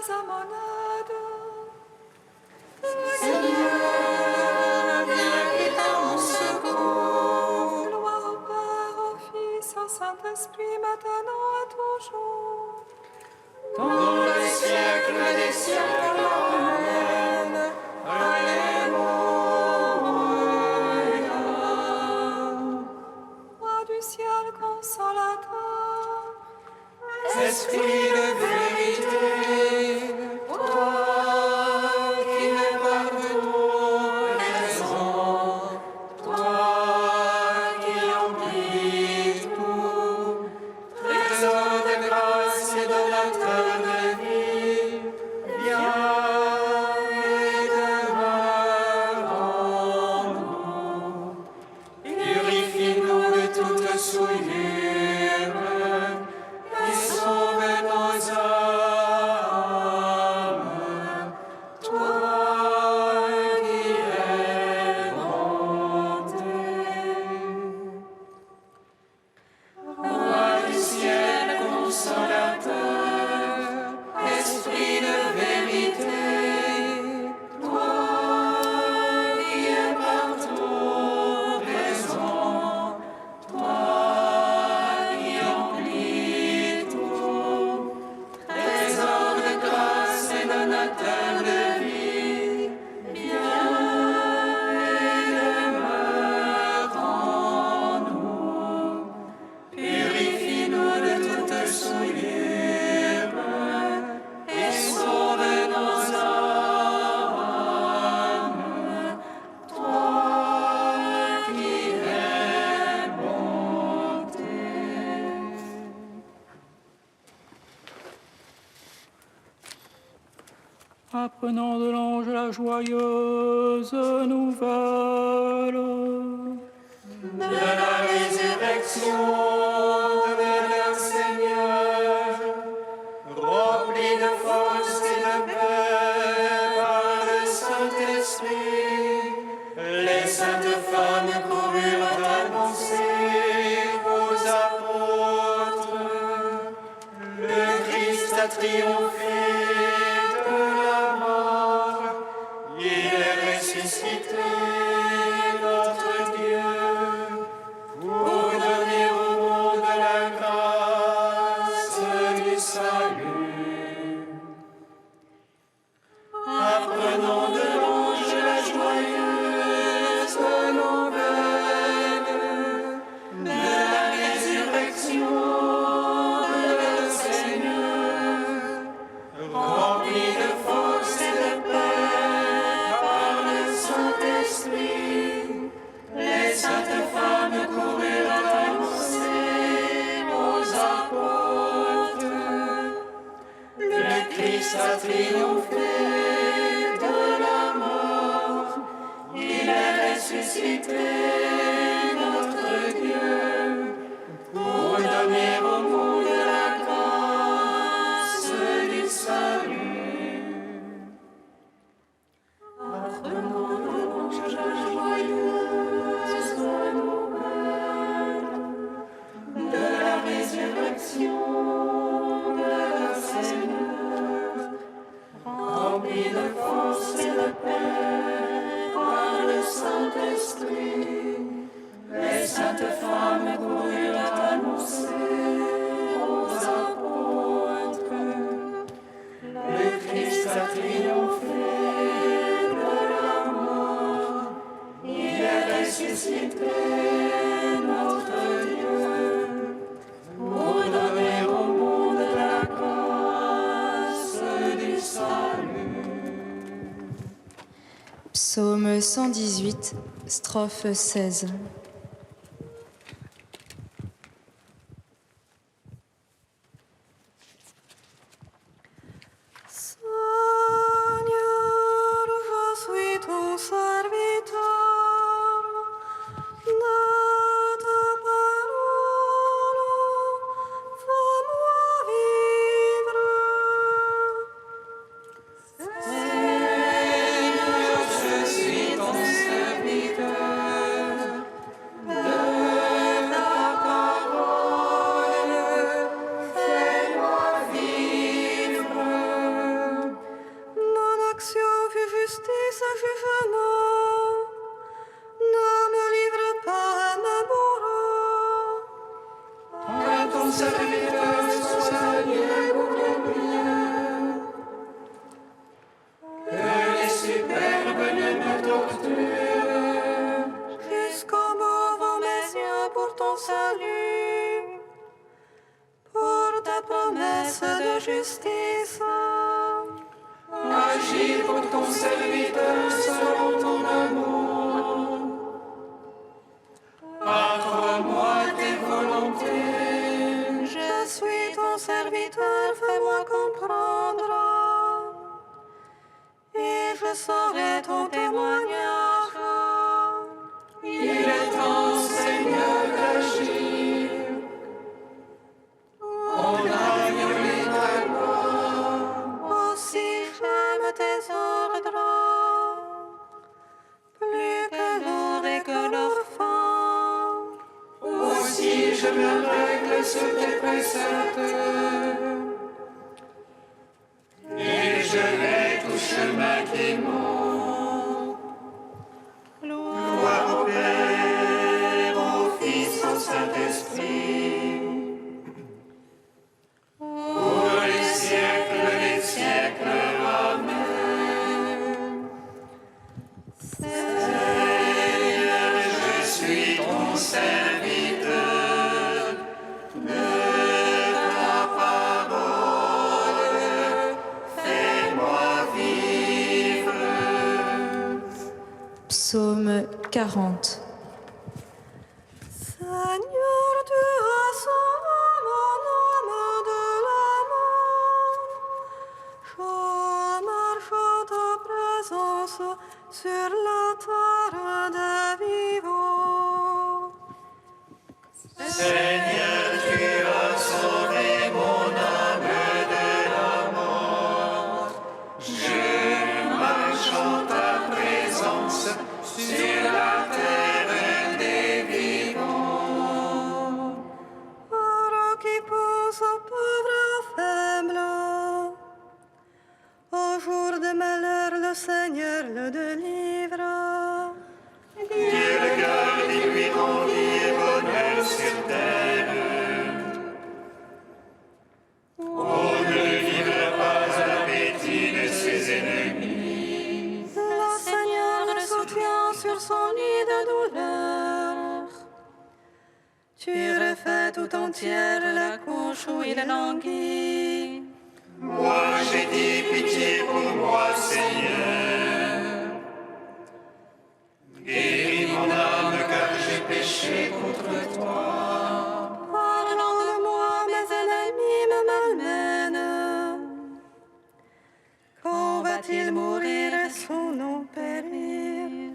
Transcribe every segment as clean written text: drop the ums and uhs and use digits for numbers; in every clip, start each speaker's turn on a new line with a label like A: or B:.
A: sa monade.
B: Seigneur, viens vite à mon secours.
A: Gloire au Père, au Fils, au Saint-Esprit, maintenant et toujours.
B: Dans le siècle des siècles, Amen. Alléluia.
A: Roi du ciel consolateur,
B: Esprit de vérité, toi qui es partout présent, toi qui emplis tout, trésor de grâce et donateur de vie, viens et demeure en nous. Purifie-nous de toute souillure et sauve nos âmes, toi qui es bonté. Roi du ciel consolateur, esprit de vérité, toi qui es partout présent, toi qui emplis tout, trésor de grâce et donateur de vie, viens et demeure en nous. Purifie-nous de toute souillure et sauve nos âmes, toi qui es bonté.
C: Apprenant de l'ange la joyeuse nouvelle
B: De la résurrection de leur Seigneur, rempli de force et de paix par le Saint-Esprit, les saintes femmes coururent annoncer aux apôtres: le Christ a triomphé de la mort, il est ressuscité, notre Dieu, pour donner au monde la grâce du salut. Apprenons de l'ange la joyeuse nouvelle de la résurrection de notre Seigneur, rempli de force et de paix par le Saint-Esprit, les saintes femmes coururent annoncer aux apôtres: le Christ a triomphé de la mort, il est ressuscité, notre Dieu, pour donner au monde la grâce du salut. Apprenons de l'ange la joyeuse nouvelle de la résurrection de leur Seigneur, rempli de force et de paix par le Saint-Esprit, les saintes femmes coururent annoncer aux apôtres: le Christ a triomphé de la mort, il est ressuscité, notre Dieu, pour donner au monde la grâce du salut.
D: Psaume 118, strophe 16.
A: Seigneur, je suis ton serviteur, de ta parole, fais-moi vivre.
B: Seigneur, je suis ton serviteur, ton serviteur soit allié pour le bien. Que les superbes ne me torturent.
A: Jusqu'au bout vont mes yeux pour ton salut, pour ta promesse de justice.
B: Agis pour ton serviteur selon ton amour. Accorde-moi tes volontés.
A: Je suis ton serviteur, fais-moi comprendre, et je saurai ton témoignage.
B: Il est temps, Seigneur, d'agir. On a violé ta loi.
A: Aussi j'aime tes ordres, plus que l'or et que l'orphan.
B: Aussi je me règle sur tes préceptes. Et je vais tout chemin qui monte. Gloire au Père, au Fils, au Saint-Esprit. Pour les siècles des siècles. Amen. Seigneur, je suis ton serviteur. De ta parole, fais-moi vivre.
D: Psaume 40.
A: Seigneur, tu as sauvé mon âme de la mort. Je marche en ta présence sur la terre des vivants.
B: Seigneur, tu as sauvé mon âme de la mort. Je marche en ta présence sur la terre des vivants.
A: Heureux qui pense aux pauvres et aux faibles. Au jour de malheur, le Seigneur le délivre.
B: Dieu le garde et lui rend vie et bonheur sur terre. Oh, ne livre pas à l'appétit de ses ennemis.
A: Le Seigneur le soutient sur son lit de douleur. Tu refais tout entière la couche où il languit.
B: Moi j'ai dit pitié pour moi, Seigneur. Guéris mon âme car j'ai péché contre toi.
A: Parlant de moi, mes ennemis me malmènent. Quand va-t-il mourir et son nom périr?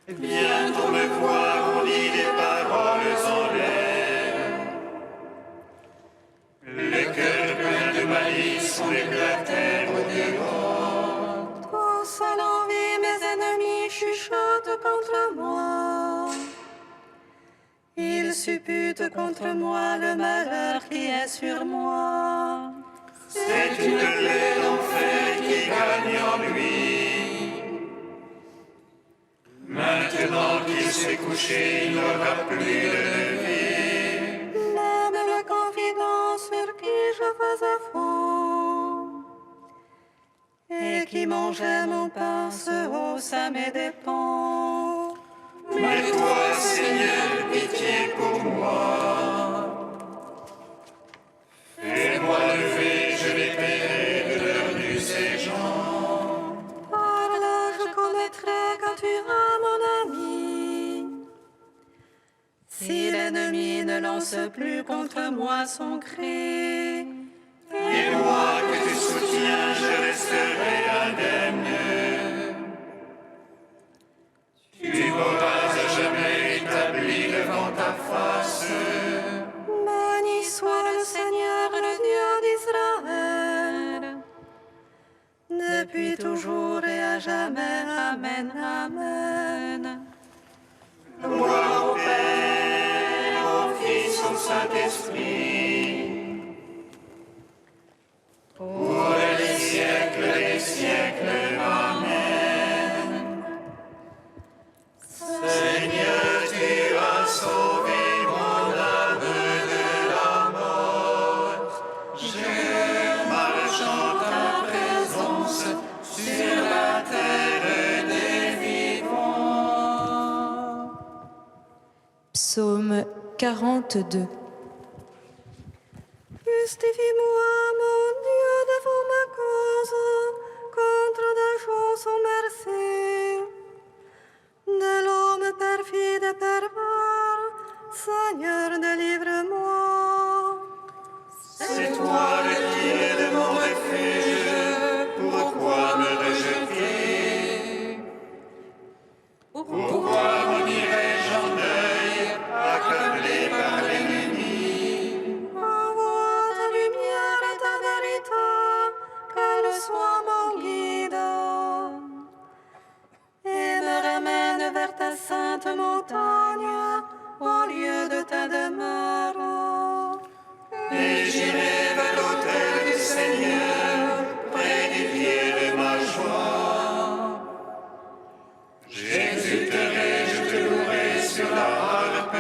B: Bientôt me voir, on dit des paroles en l'air. Le cœur plein de malice, on les blatère au dehors.
A: Tous à l'envie, mes ennemis chuchotent contre moi. Ils supputent contre moi le malheur qui est sur moi.
B: C'est une plaie d'enfer qui gagne en lui. Maintenant qu'il s'est couché, il n'aura plus de vie.
A: Même le confident sur qui je faisais fond et qui mangeait mon pain se hausse à mes dépens.
B: Mais toi, Seigneur, pitié pour moi. Fais-moi lever, je les paierai de leur nus et gens.
A: Par là, je connaîtrai que tu as mon ami. Si l'ennemi ne lance plus contre moi son cri,
B: Et moi que tu soutiens, je resterai indemne. Tu m'auras à jamais établi devant ta face.
A: béni soit le Seigneur, le Dieu d'Israël, depuis toujours et à jamais. Amen, amen.
B: Gloire au Père, au Fils, au Saint-Esprit. Pour les siècles des siècles. Amen. Seigneur, tu as sauvé mon âme de la mort.
D: 42.
A: Justifie-moi, mon Dieu, devant ma cause, contre des gens sans merci. De l'homme perfide et pervers, Seigneur, délivre-moi.
B: C'est toi le qui es de mon refuge, pourquoi me rejeter? Pourquoi m'en irais-je en deuil, accablé par l'ennemi?
A: Envoie ta lumière et ta vérité, qu'elle soit mon guide. Et me ramène vers ta sainte montagne, au lieu de ta demeure.
B: Et j'irai vers l'autel du Seigneur, près du pied de ma joie. J'exulterai, je te louerai sur la harpe,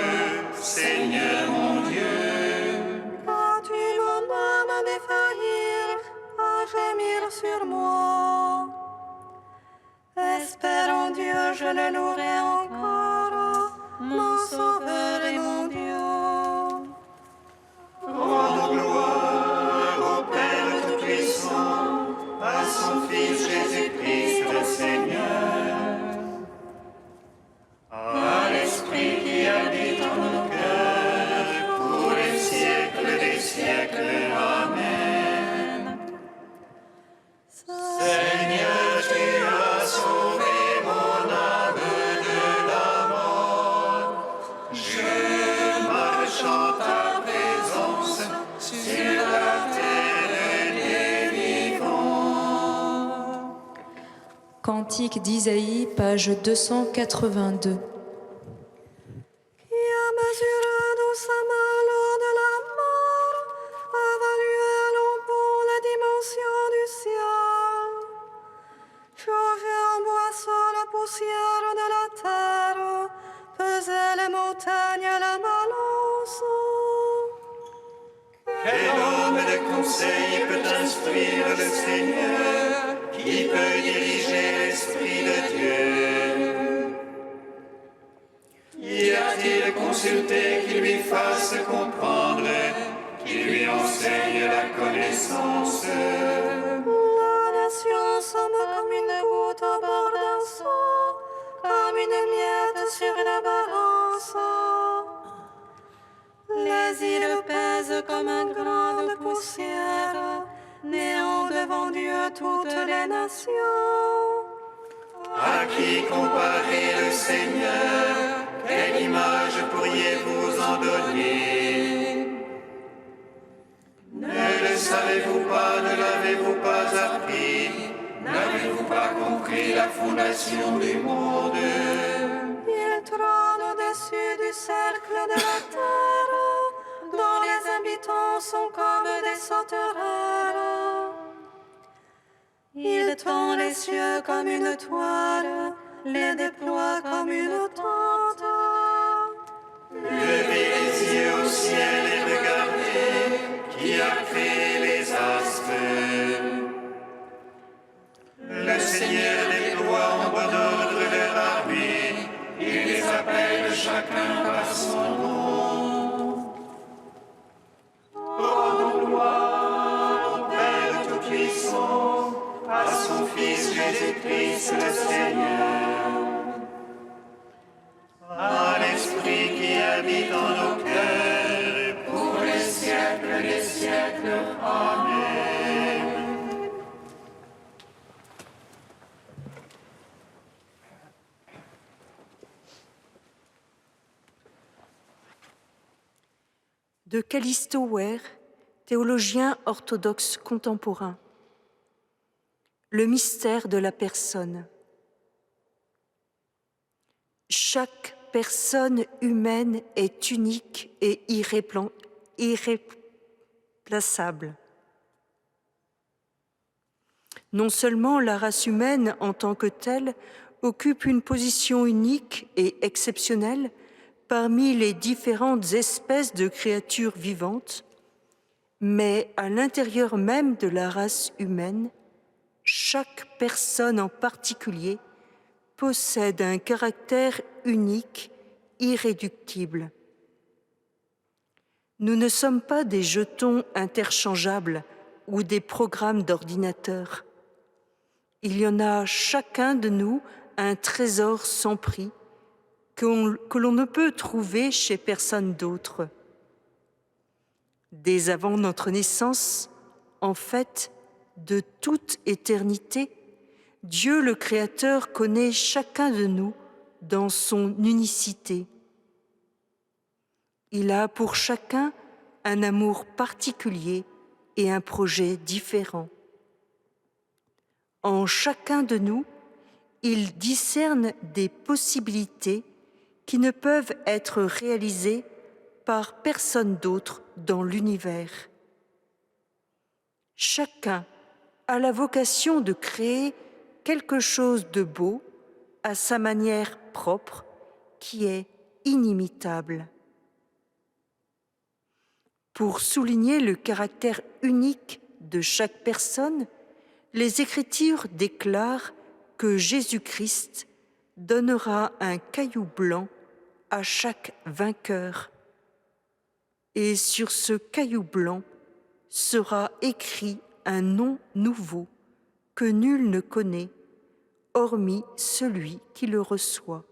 B: Seigneur mon Dieu.
A: As-tu mon âme à défaillir, à gémir sur moi? Espère en Dieu, je le louerai encore, mon Sauveur et mon Dieu.
B: Rendons gloire au Père Tout-Puissant, à son Fils Jésus-Christ le Seigneur, à l'Esprit qui habite en nos cœurs, pour les siècles des siècles. Amen. Seigneur, tu as sauvé mon âme de la mort. Je marche en ta présence sur la terre des vivants.
D: Cantique d'Isaïe, page 282.
A: Qui a mesuré doucement l'eau de la mort, a valué pour la dimension du ciel, changé en boisseau la poussière de la terre, pesait les montagnes à la balance.
B: Quel homme de conseil peut instruire le Seigneur? Qui peut diriger l'Esprit de Dieu? Y a-t-il consulté qui lui fasse comprendre, qui lui enseigne la connaissance?
A: La nation semble comme une goutte au bord d'un seau, comme une miette sur la balance. Les îles pèsent comme un grain de poussière, néant devant Dieu toutes les nations.
B: À qui comparer le Seigneur? Quelle image pourriez-vous en donner? Ne le savez-vous pas, ne l'avez-vous pas appris? N'avez-vous pas compris la fondation du monde?
A: Il trône au-dessus du cercle de la terre, dont les habitants sont comme des sauterelles. Il tend les cieux comme une toile, les déploie comme une tente.
B: Levez les yeux au ciel et regardez qui a créé les astres. Le Seigneur déploie en bon ordre leur armée, il les appelle chacun par son nom. Rendons gloire au Père Tout-Puissant, à son Fils Jésus-Christ le Seigneur, à l'Esprit qui habite en nos cœurs, pour les siècles des siècles. Amen.
E: De Callisto Ware, théologien orthodoxe contemporain. Le mystère de la personne. Chaque personne humaine est unique et irréplaçable. Non seulement la race humaine en tant que telle occupe une position unique et exceptionnelle parmi les différentes espèces de créatures vivantes, mais à l'intérieur même de la race humaine, chaque personne en particulier possède un caractère unique, irréductible. Nous ne sommes pas des jetons interchangeables ou des programmes d'ordinateur. Il y en a chacun de nous un trésor sans prix que l'on ne peut trouver chez personne d'autre. Dès avant notre naissance, en fait, de toute éternité, Dieu le Créateur connaît chacun de nous dans son unicité. Il a pour chacun un amour particulier et un projet différent. En chacun de nous, il discerne des possibilités qui ne peuvent être réalisées par personne d'autre dans l'univers. Chacun a la vocation de créer quelque chose de beau à sa manière propre qui est inimitable. Pour souligner le caractère unique de chaque personne, les Écritures déclarent que Jésus-Christ donnera un caillou blanc à chaque vainqueur. Et sur ce caillou blanc sera écrit un nom nouveau que nul ne connaît, hormis celui qui le reçoit.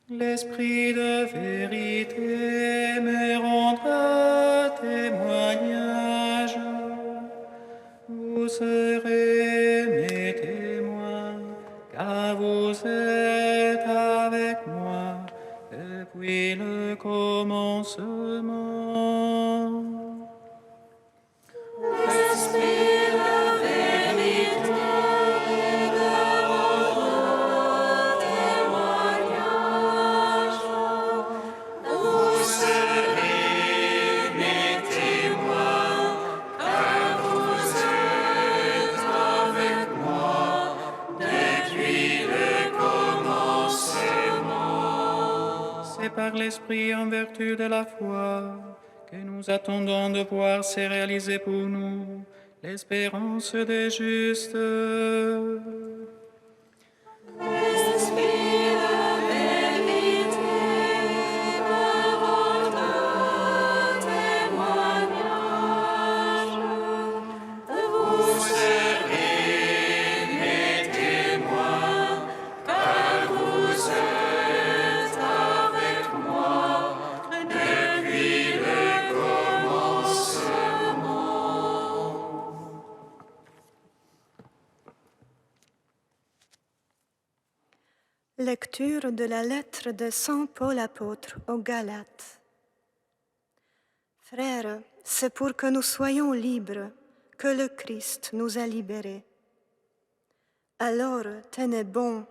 C: L'Esprit de vérité me rendra témoignage. Vous serez mes témoins, car vous êtes avec moi depuis le commencement. Par l'Esprit en vertu de la foi que nous attendons de voir se réaliser pour nous l'espérance des justes.
A: Car Lecture de la lettre de Saint Paul apôtre aux Galates. Frères, c'est pour que nous soyons libres que le Christ nous a libérés. Alors, tenez bon,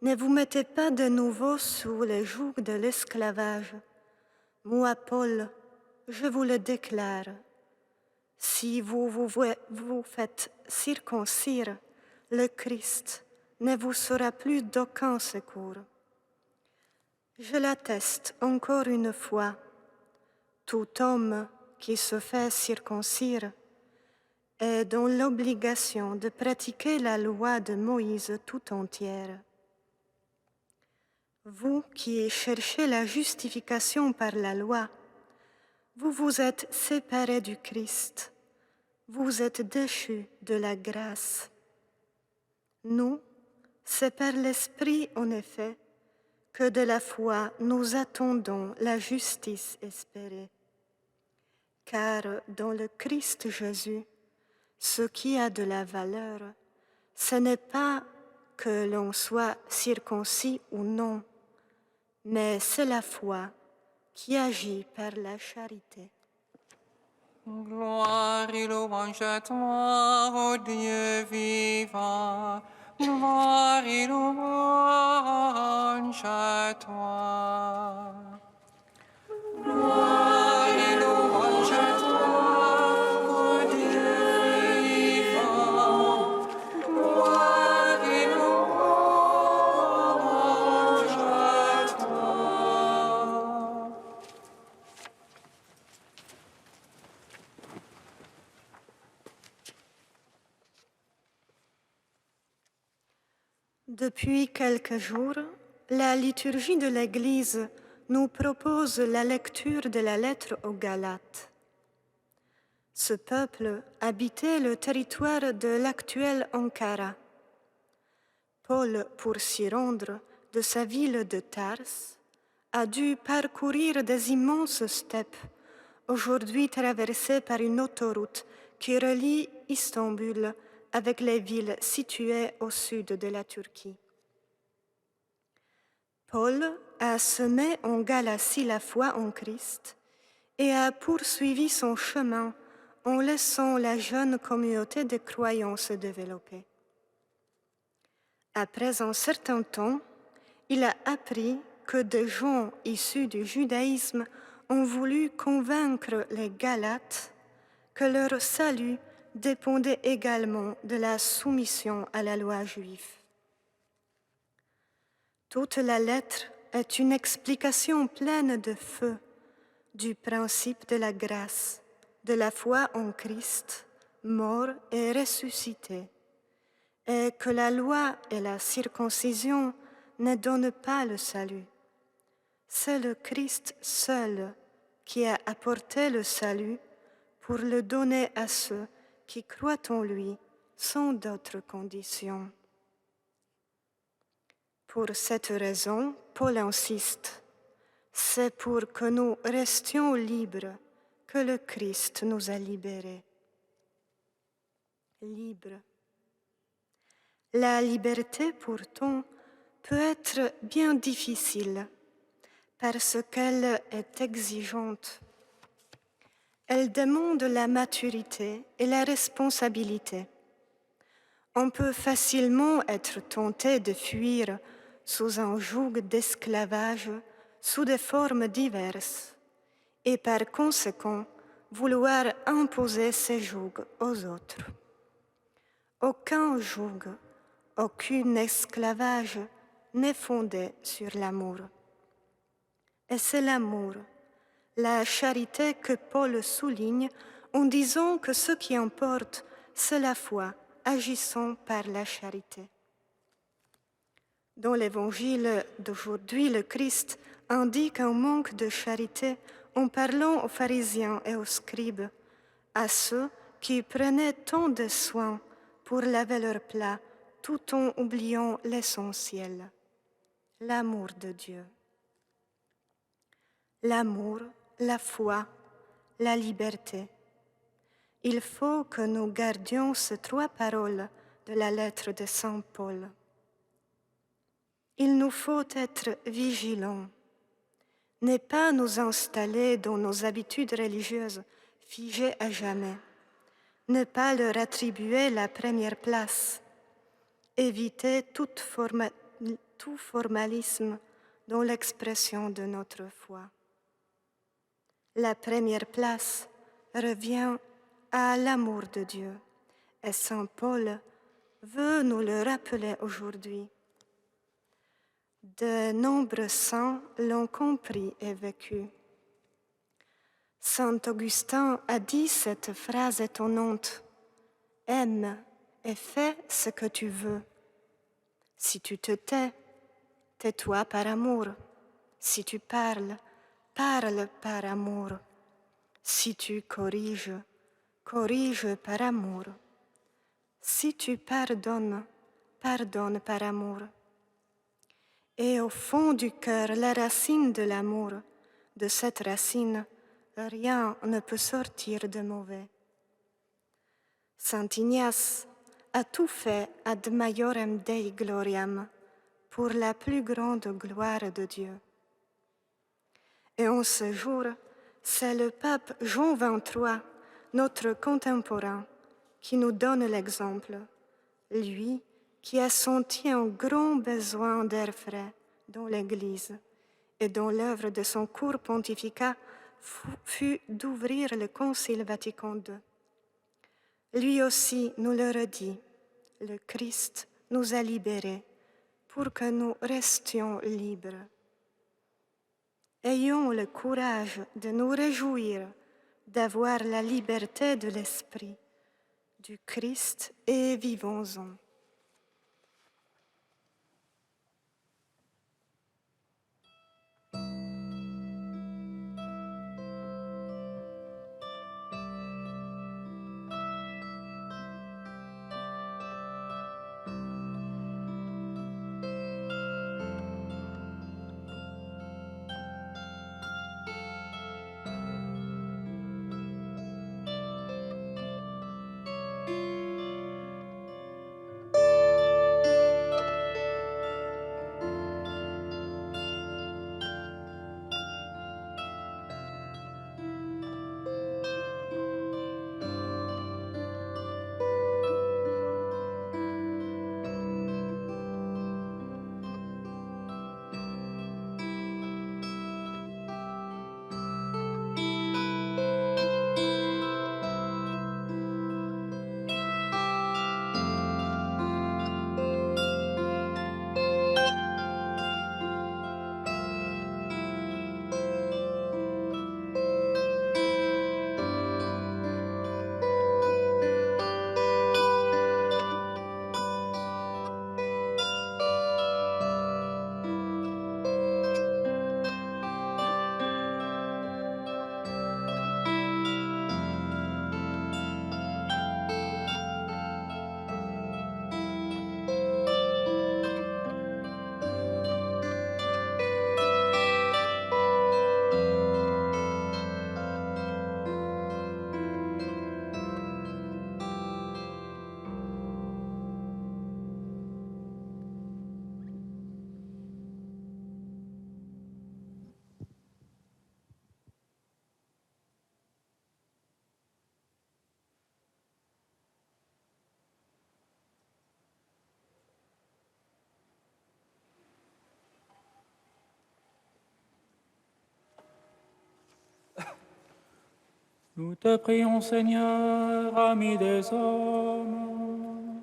A: ne vous mettez pas de nouveau sous le joug de l'esclavage. Moi, Paul, je vous le déclare. Si vous faites circoncire, le Christ ne vous sera plus d'aucun secours. Je l'atteste encore une fois. Tout homme qui se fait circoncire est dans l'obligation de pratiquer la loi de Moïse tout entière. Vous qui cherchez la justification par la loi, vous vous êtes séparés du Christ, vous êtes déchus de la grâce. Nous, c'est par l'Esprit en effet que de la foi nous attendons la justice espérée. Car dans le Christ Jésus, ce qui a de la valeur, ce n'est pas que l'on soit circoncis ou non, mais c'est la foi qui agit par la charité.
F: Gloire et louange à toi, ô Dieu vivant. Gloire et louange à toi. Gloire et louange à toi, ô Dieu vivant. Gloire et louange à toi.
A: Depuis quelques jours, la liturgie de l'Église nous propose la lecture de la lettre aux Galates. Ce peuple habitait le territoire de l'actuelle Ankara. Paul, pour s'y rendre de sa ville de Tars, a dû parcourir des immenses steppes, aujourd'hui traversées par une autoroute qui relie Istanbul avec les villes situées au sud de la Turquie. Paul a semé en Galatie la foi en Christ et a poursuivi son chemin en laissant la jeune communauté de croyants se développer. Après un certain temps, il a appris que des gens issus du judaïsme ont voulu convaincre les Galates que leur salut dépendait également de la soumission à la loi juive. Toute la lettre est une explication pleine de feu du principe de la grâce, de la foi en Christ, mort et ressuscité, et que la loi et la circoncision ne donnent pas le salut. C'est le Christ seul qui a apporté le salut pour le donner à ceux qui croient en lui sans d'autres conditions. Pour cette raison, Paul insiste, c'est pour que nous restions libres que le Christ nous a libérés. Libres. La liberté, pourtant, peut être bien difficile parce qu'elle est exigeante. Elle demande la maturité et la responsabilité. On peut facilement être tenté de fuir sous un joug d'esclavage, sous des formes diverses, et par conséquent vouloir imposer ces jougs aux autres. Aucun joug, aucun esclavage n'est fondé sur l'amour. Et c'est l'amour, la charité que Paul souligne en disant que ce qui importe, c'est la foi agissant par la charité. Dans l'Évangile d'aujourd'hui, le Christ indique un manque de charité en parlant aux pharisiens et aux scribes, à ceux qui prenaient tant de soin pour laver leurs plats tout en oubliant l'essentiel, l'amour de Dieu. L'amour, la foi, la liberté. Il faut que nous gardions ces trois paroles de la lettre de Saint Paul. Il nous faut être vigilants, ne pas nous installer dans nos habitudes religieuses figées à jamais, ne pas leur attribuer la première place, éviter tout formalisme dans l'expression de notre foi. La première place revient à l'amour de Dieu et Saint Paul veut nous le rappeler aujourd'hui. De nombreux saints l'ont compris et vécu. Saint Augustin a dit cette phrase étonnante: « Aime et fais ce que tu veux. Si tu te tais, tais-toi par amour. Si tu parles, parle par amour. Si tu corriges, corrige par amour. Si tu pardonnes, pardonne par amour. » Et au fond du cœur, la racine de l'amour, de cette racine, rien ne peut sortir de mauvais. Saint Ignace a tout fait ad maiorem Dei gloriam, pour la plus grande gloire de Dieu. Et en ce jour, c'est le pape Jean XXIII, notre contemporain, qui nous donne l'exemple, lui qui a senti un grand besoin d'air frais dans l'Église et dont l'œuvre de son court pontificat fut d'ouvrir le Concile Vatican II. Lui aussi nous le redit, le Christ nous a libérés pour que nous restions libres. Ayons le courage de nous réjouir d'avoir la liberté de l'Esprit, du Christ, et vivons-en.
C: Nous te prions, Seigneur, ami des hommes.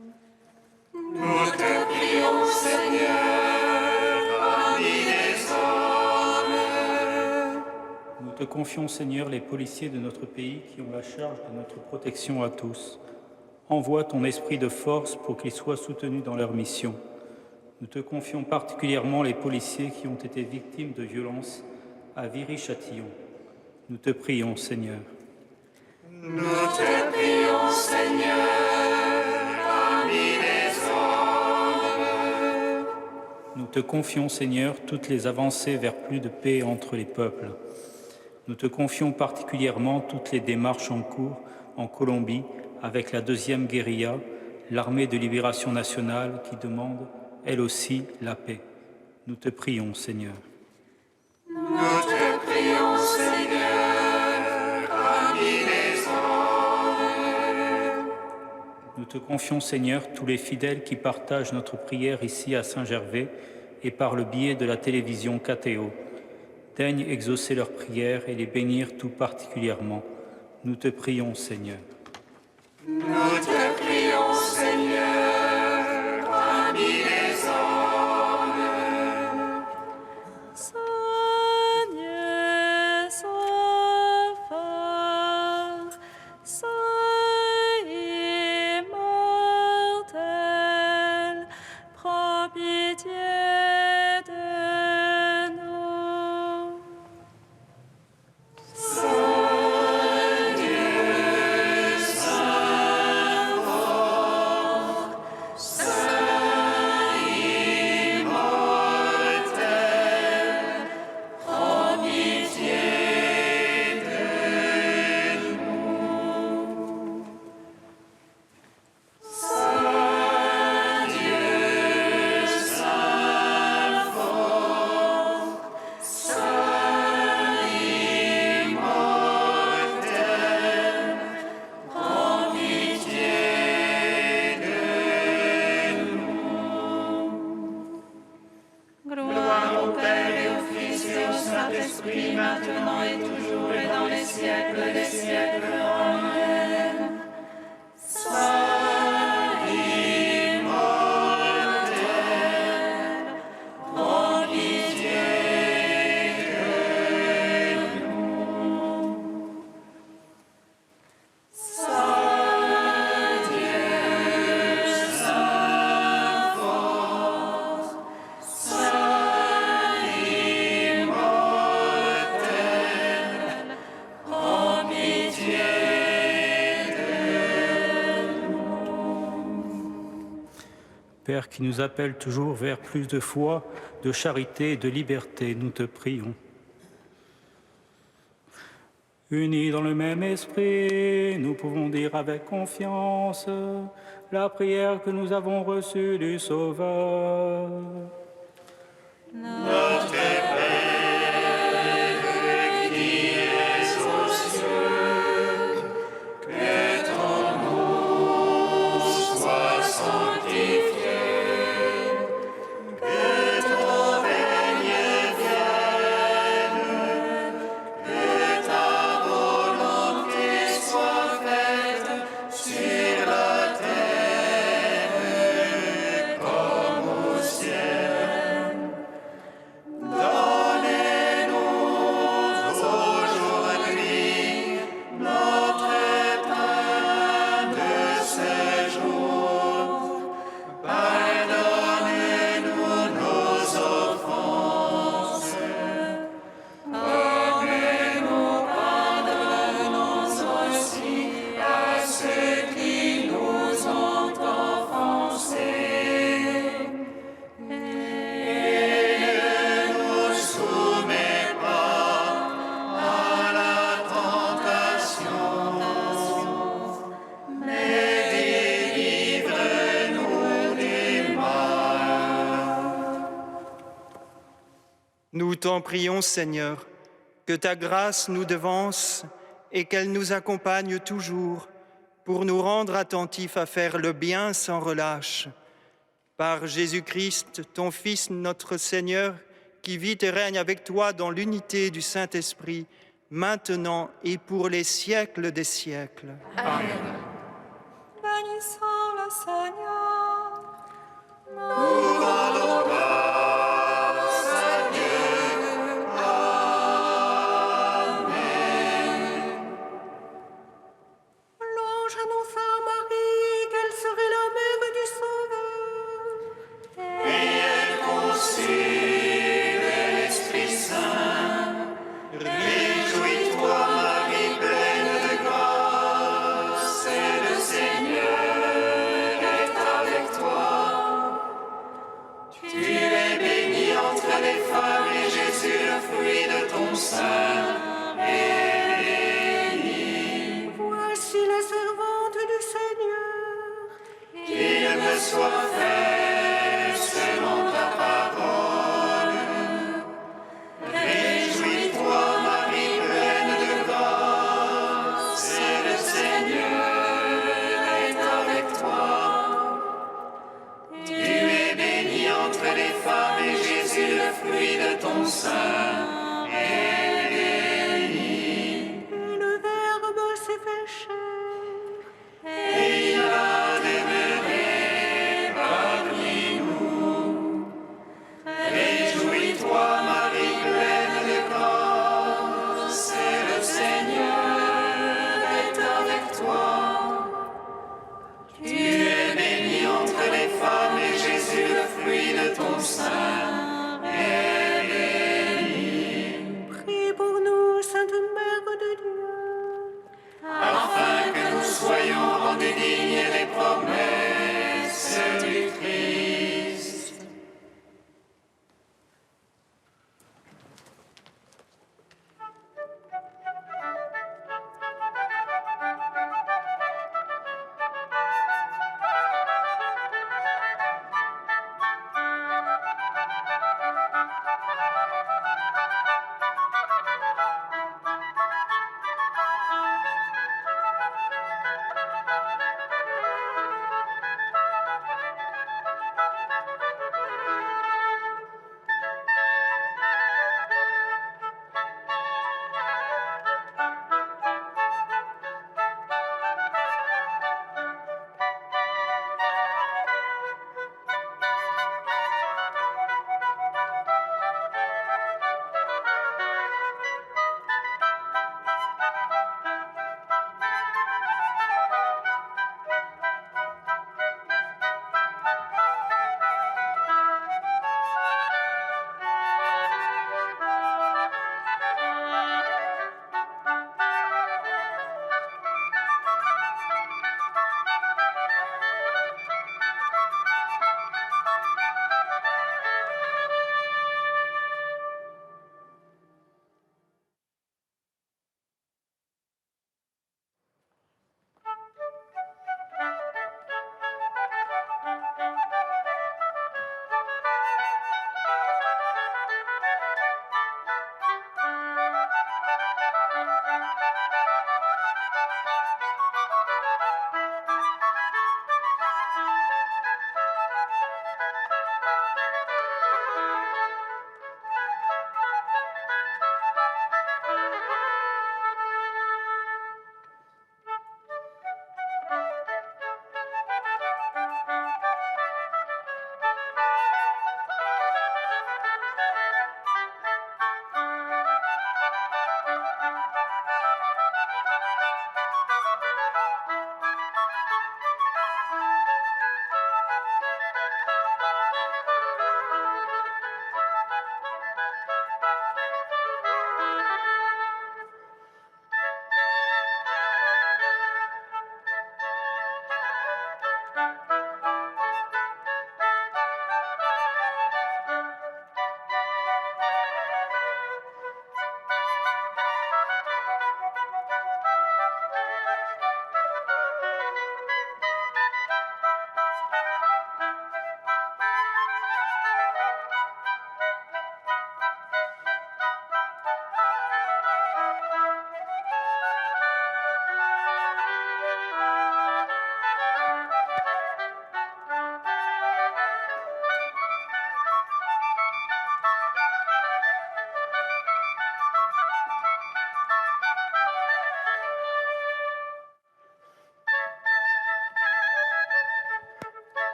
B: Nous te prions, Seigneur, ami des hommes.
C: Nous te confions, Seigneur, les policiers de notre pays qui ont la charge de notre protection à tous. Envoie ton esprit de force pour qu'ils soient soutenus dans leur mission. Nous te confions particulièrement les policiers qui ont été victimes de violences à Viry-Châtillon. Nous te prions, Seigneur.
B: Nous te prions, Seigneur, ami des hommes.
C: Nous te confions, Seigneur, toutes les avancées vers plus de paix entre les peuples. Nous te confions particulièrement toutes les démarches en cours en Colombie avec la deuxième guérilla, l'armée de libération nationale qui demande, elle aussi, la paix. Nous te prions, Seigneur.
B: Nous te prions, Seigneur, parmi les hommes.
C: Nous te confions, Seigneur, tous les fidèles qui partagent notre prière ici à Saint-Gervais et par le biais de la télévision KTO. Daigne exaucer leurs prières et les bénir tout particulièrement. Nous te prions, Seigneur.
B: Nous te prions, Seigneur, parmi les hommes.
A: Seigneur, sois fort, sois immortel, prends pitié de nous.
B: Gloire au Père et au Fils et au Saint-Esprit, maintenant et toujours et dans les siècles des siècles. Amen. Saint immortel, prends pitié de nous. Saint Dieu, Saint fort, Saint immortel, prends pitié de
C: Père qui nous appelle toujours vers plus de foi, de charité et de liberté, nous te prions. Unis dans le même esprit, nous pouvons dire avec confiance la prière que nous avons reçue du Sauveur.
B: Notre Père qui es aux cieux, que ton nom soit sanctifié, que ton règne vienne, que ta volonté soit faite sur la terre comme au ciel. Donnez-nous aujourd'hui notre pain de ce jour. Pardonnez-nous nos offenses, comme nous pardonnons aussi à ceux qui nous ont offensés. Et ne nous soumets pas à la tentation, mais délivre-nous du mal.
G: Nous t'en prions, Seigneur, que ta grâce nous devance et qu'elle nous accompagne toujours pour nous rendre attentifs à faire le bien sans relâche. Par Jésus-Christ, ton Fils, notre Seigneur, qui vit et règne avec toi dans l'unité du Saint-Esprit, maintenant et pour les siècles des siècles.
A: Bénissons le Seigneur.
B: Nous rendons grâce à Dieu. Amen.
A: Louange à nos Sainte Marie, qu'elle serait la mère du Sauveur.
B: Et elle conçut de l'Esprit Saint. Réjouis-toi, Marie, pleine de grâce, le Seigneur est avec toi. Tu es bénie entre les femmes et Jésus, le fruit de ton sein, est béni.
A: Voici la servante du Seigneur.
B: Qu'il me soit fait selon ta parole. fruit de ton sein, et